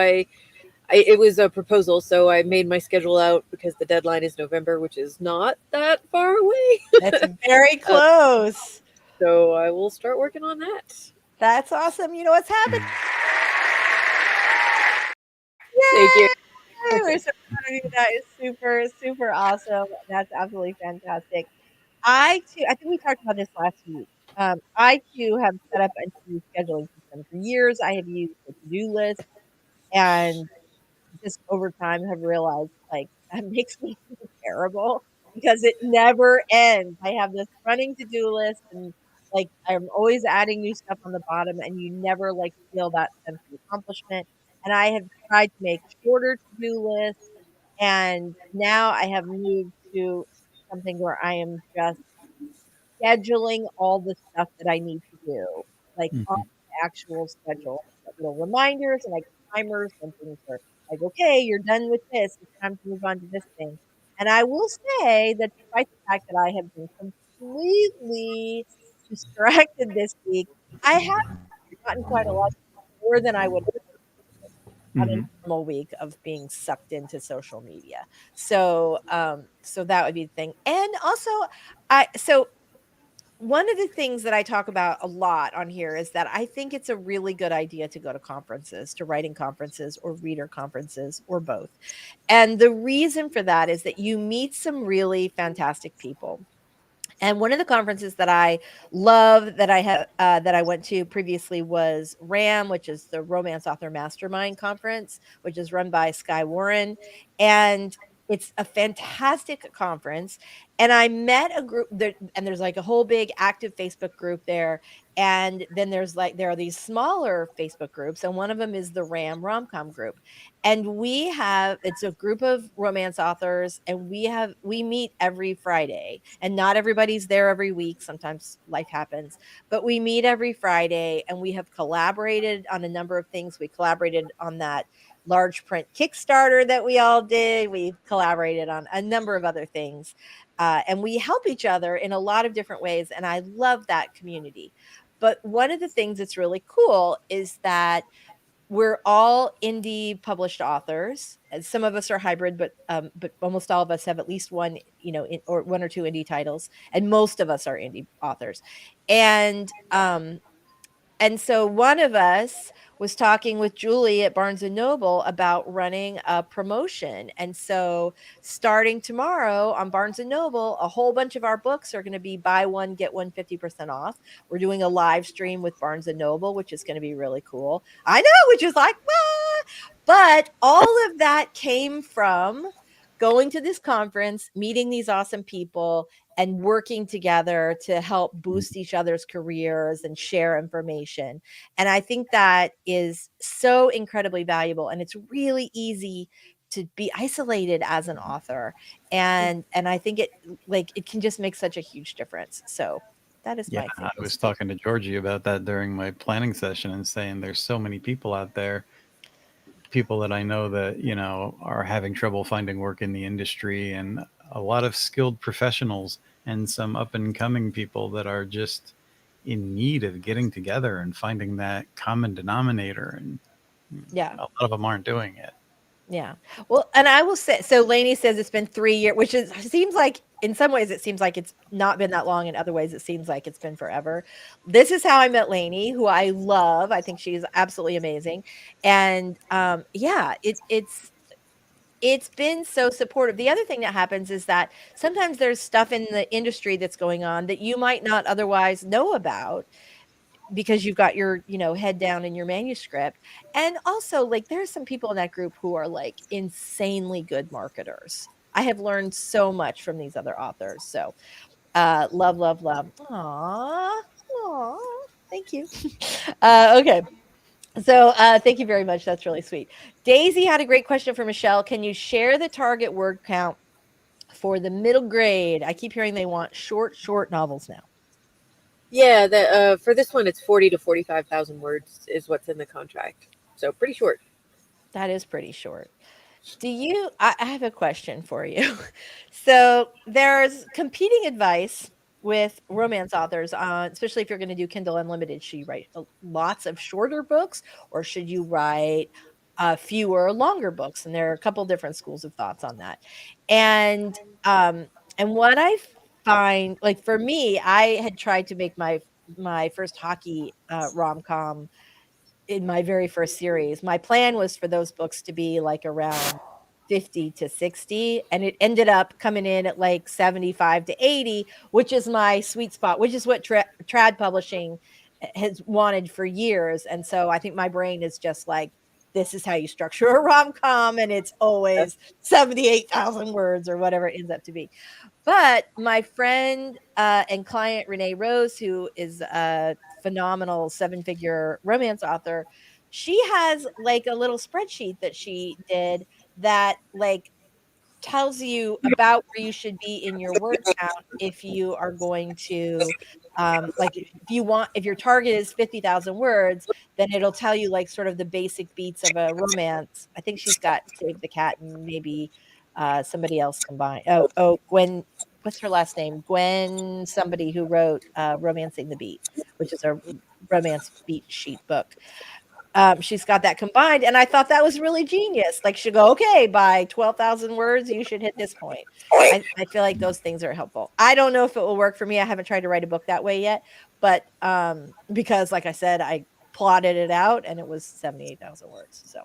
it was a proposal, so I made my schedule out because the deadline is November, which is not that far away. That's very close. So I will start working on that. That's awesome. You know what's happening? Thank you. We're so proud of you. That is super, super awesome. That's absolutely fantastic. I think we talked about this last week. I too have set up a new scheduling system. For years, I have used a to-do list, and just over time have realized that makes me feel terrible. because it never ends. I have this running to-do list, and like I'm always adding new stuff on the bottom, and you never like feel that sense of accomplishment. And I have tried to make shorter to-do lists, and now I have moved to something where I am just scheduling all the stuff that I need to do, like on Mhm. the actual schedule. I get little reminders and I get timers when things are like, okay, you're done with this. It's time to move on to this thing. And I will say that despite the fact that I have been completely distracted this week, I have gotten quite a lot more than I would on a Mhm. normal week of being sucked into social media. So that would be the thing. And also so one of the things that I talk about a lot on here is that I think it's a really good idea to go to conferences, to writing conferences or reader conferences or both. And the reason for that is that you meet some really fantastic people. And one of the conferences that I love that I went to previously was RAM, which is the Romance Author Mastermind Conference, which is run by Sky Warren, and it's a fantastic conference. And I met a group there, and there's like a whole big active Facebook group there. And then there are these smaller Facebook groups, and one of them is the RAM Romcom group. And it's a group of romance authors, and we meet every Friday, and not everybody's there every week. Sometimes life happens, but we meet every Friday, and we have collaborated on a number of things. We collaborated on that large print Kickstarter that we all did. We've collaborated on a number of other things, and we help each other in a lot of different ways. And I love that community. But one of the things that's really cool is that we're all indie published authors. And some of us are hybrid, but almost all of us have at least one, or one or two indie titles, and most of us are indie authors. And and so one of us was talking with Julie at Barnes and Noble about running a promotion. And so starting tomorrow on Barnes and Noble, a whole bunch of our books are going to be buy one, get one 50% off. We're doing a live stream with Barnes and Noble, which is going to be really cool. I know, which is like, ah! But all of that came from going to this conference, meeting these awesome people, and working together to help boost each other's careers and share information. And I think that is so incredibly valuable. And it's really easy to be isolated as an author. And I think it can just make such a huge difference. So that is Yeah, my thing I this was week. talking to Georgie about that during my planning session and saying there's so many people out there, people that I know that, are having trouble finding work in the industry, and a lot of skilled professionals and some up and coming people that are just in need of getting together and finding that common denominator. And Yeah. a lot of them aren't doing it. Yeah. Well, and I will say, so Lainey says it's been 3 years, which seems like in some ways it seems like it's not been that long. In other ways, it seems like it's been forever. This is how I met Lainey, who I love. I think she's absolutely amazing. And yeah, it's been so supportive. The other thing that happens is that sometimes there's stuff in the industry that's going on that you might not otherwise know about because you've got your, head down in your manuscript. And also, like, there's some people in that group who are like insanely good marketers. I have learned so much from these other authors. So, love, love, love. Aw, aw, thank you. Okay. So, thank you very much. That's really sweet. Daisy had a great question for Michelle. Can you share the target word count for the middle grade? I keep hearing they want short novels now. Yeah, for this one, it's 40 to 45,000 words is what's in the contract. So pretty short. That is pretty short. I have a question for you. So there's competing advice with romance authors on, especially if you're going to do Kindle Unlimited. Should you write lots of shorter books, or should you write fewer, longer books? And there are a couple different schools of thoughts on that. And um, and what I find, like for me, I had tried to make my first hockey rom com in my very first series. My plan was for those books to be like around 50 to 60, and it ended up coming in at like 75 to 80, which is my sweet spot, which is what trad publishing has wanted for years. And so I think my brain is just like this is how you structure a rom-com, and it's always 78,000 words or whatever it ends up to be. But my friend and client Renee Rose, who is a phenomenal 7-figure romance author, she has like a little spreadsheet that she did that like tells you about where you should be in your word count if you are going to like if your target is 50,000 words, then it'll tell you like sort of the basic beats of a romance. I think she's got Save the Cat and maybe somebody else combined. Gwen, what's her last name? Gwen, somebody who wrote Romancing the Beat, which is a romance beat sheet book. She's got that combined, and I thought that was really genius. Like, she'll go, okay, by 12,000 words, you should hit this point. I feel like those things are helpful. I don't know if it will work for me. I haven't tried to write a book that way yet, but because, like I said, I plotted it out, and it was 78,000 words. So,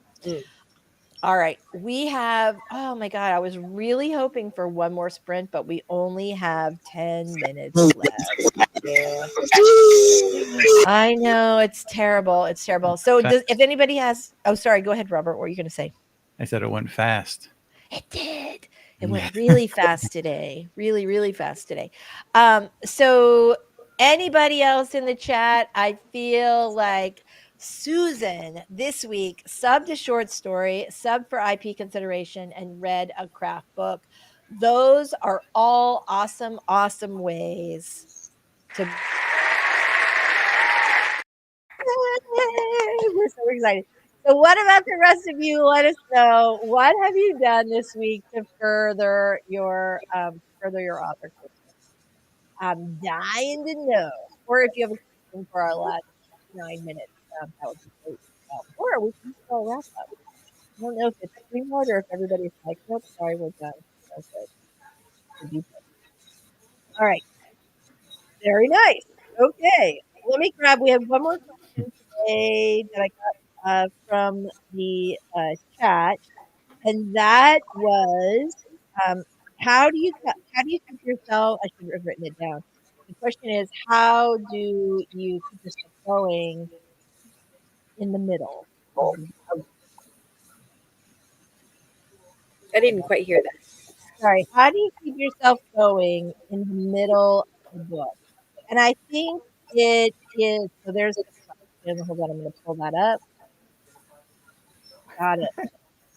all right, we have. Oh my God, I was really hoping for one more sprint, but we only have 10 minutes left. Yeah. I know, it's terrible. It's terrible. So if anybody has, oh, sorry, go ahead, Robert. What were you going to say? I said it went fast. It did. It went really fast today. Really, really fast today. So anybody else in the chat? I feel like Susan this week subbed a short story, subbed for IP consideration, and read a craft book. Those are all awesome, awesome ways to. We're so excited. So what about the rest of you? Let us know, what have you done this week to further your author career? I'm dying to know. Or if you have a question for our last 9 minutes, that would be great. Or we can still wrap up. I don't know if it's remote or if everybody's like, nope, sorry, we're done. Okay. All right. Very nice. Okay. Let me grab, we have one more question today that I got from the chat, and that was how do you keep yourself? I should have written it down. The question is, how do you keep yourself going in the middle? I didn't quite hear that. Sorry, how do you keep yourself going in the middle of the book? And I think it is. So there's a question. Hold on, I'm going to pull that up. Got it.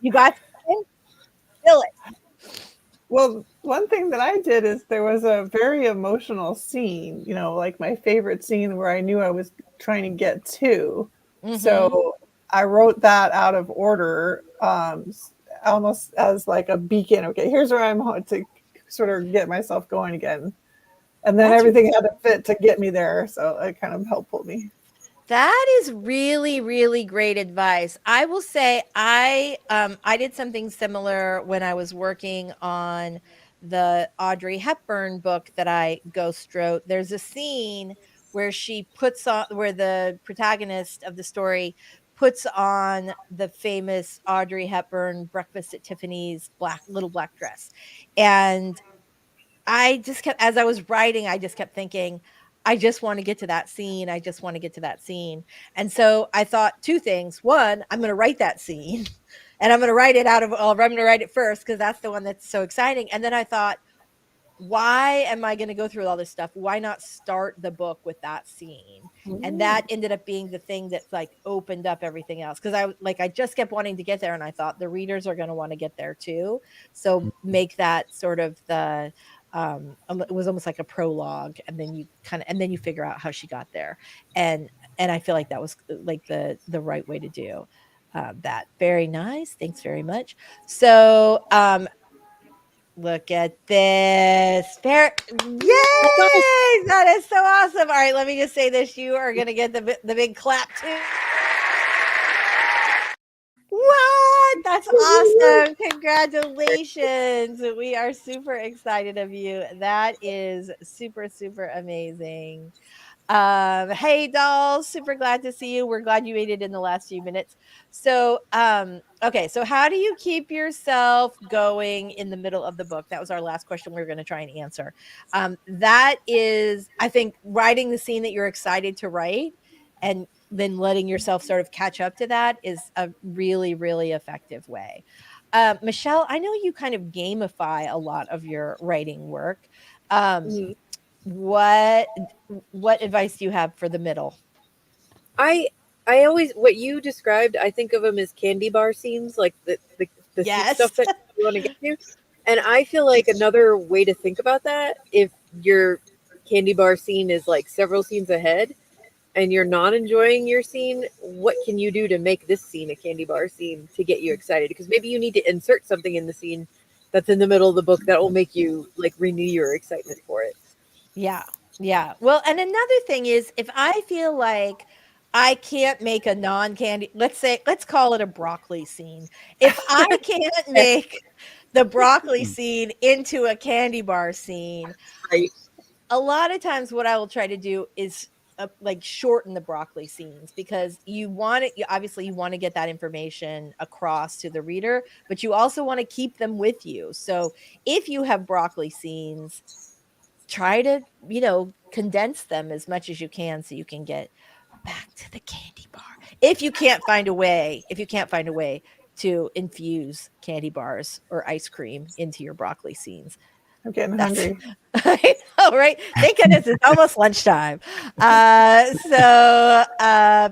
You got it? Fill it. Well, one thing that I did is there was a very emotional scene, like my favorite scene where I knew I was trying to get to. Mm-hmm. So I wrote that out of order, almost as like a beacon. Okay, here's where I'm going to sort of get myself going again. And then everything had to fit to get me there. So it kind of helped pull me. That is really, really great advice. I will say I did something similar when I was working on the Audrey Hepburn book that I ghost wrote. There's a scene where where the protagonist of the story puts on the famous Audrey Hepburn Breakfast at Tiffany's little black dress. And I just kept, as I was writing, I just kept thinking, I just want to get to that scene. I just want to get to that scene. And so I thought two things. One, I'm going to write that scene and I'm going to write it I'm going to write it first because that's the one that's so exciting. And then I thought, why am I going to go through all this stuff? Why not start the book with that scene? Ooh. And that ended up being the thing that like opened up everything else. Cause I just kept wanting to get there. And I thought the readers are going to want to get there too. So make that sort of it was almost like a prologue, and then you figure out how she got there. And I feel like that was like the right way to do that. Very nice. Thanks very much. So, look at this. Yay! That is so awesome. All right, let me just say this. You are going to get the big clap too. What? That's awesome. Congratulations. We are super excited of you. That is super, super amazing. Hey dolls, super glad to see you. We're glad you made it in the last few minutes. So, okay. So how do you keep yourself going in the middle of the book? That was our last question we were going to try and answer. That is, I think, writing the scene that you're excited to write and then letting yourself sort of catch up to that is a really, really effective way. Michelle, I know you kind of gamify a lot of your writing work. Mhm. What advice do you have for the middle? I always, what you described, I think of them as candy bar scenes, like the sweet Yes. stuff that you want to get to. And I feel like another way to think about that, if your candy bar scene is like several scenes ahead and you're not enjoying your scene, what can you do to make this scene a candy bar scene to get you excited? Because maybe you need to insert something in the scene that's in the middle of the book that will make you like renew your excitement for it. Yeah. Yeah. Well, and another thing is if I feel like I can't make a non-candy, let's call it a broccoli scene. If I can't make the broccoli scene into a candy bar scene, Right. a lot of times what I will try to do is like shorten the broccoli scenes, because you want it, obviously you want to get that information across to the reader, but you also want to keep them with you. So if you have broccoli scenes, try to, condense them as much as you can so you can get back to the candy bar. If you can't find a way to infuse candy bars or ice cream into your broccoli scenes. I'm getting That's hungry. I know, right? Thank goodness it's almost lunchtime.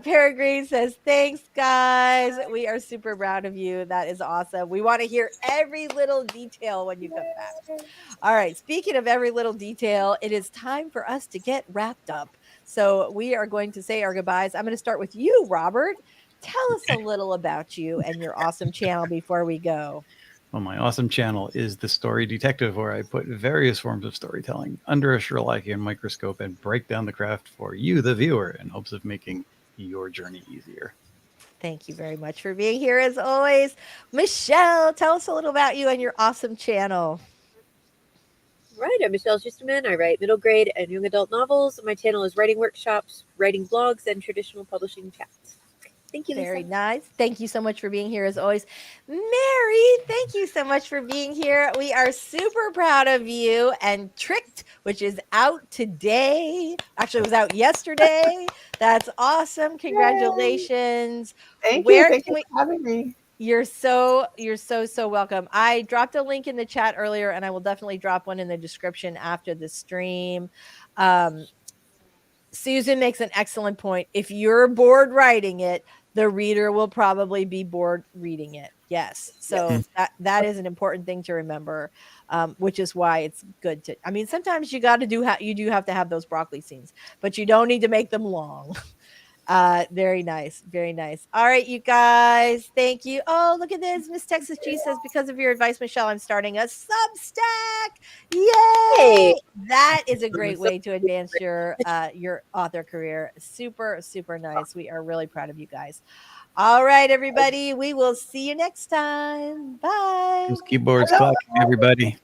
Peregrine says, thanks, guys. We are super proud of you. That is awesome. We want to hear every little detail when you come back. All right. Speaking of every little detail, it is time for us to get wrapped up. So we are going to say our goodbyes. I'm going to start with you, Robert. Tell us a little about you and your awesome channel before we go. Well, my awesome channel is The Story Detective, where I put various forms of storytelling under a Sherlockian microscope and break down the craft for you, the viewer, in hopes of making your journey easier. Thank you very much for being here as always. Michelle, tell us a little about you and your awesome channel. Right, I'm Michelle Schusterman. I write middle grade and young adult novels. My channel is writing workshops, writing blogs, and traditional publishing chats. Thank you, Lisa. Very nice. Thank you so much for being here as always. Mary, thank you so much for being here. We are super proud of you. And Tricked, which is out today. Actually, it was out yesterday. That's awesome. Congratulations. Thank you. Where Thank can you for having me. You're so welcome. I dropped a link in the chat earlier, and I will definitely drop one in the description after the stream. Susan makes an excellent point. If you're bored writing it, the reader will probably be bored reading it. Yes. So that is an important thing to remember, which is why it's good to, I mean, sometimes you got to you do have to have those broccoli scenes, but you don't need to make them long. Very nice. Very nice. All right, you guys. Thank you. Oh, look at this. Miss Texas G says, because of your advice, Michelle, I'm starting a Substack. Yay! That is a great way to advance your author career. Super, super nice. We are really proud of you guys. All right, everybody. We will see you next time. Bye. Those keyboards clacking, everybody.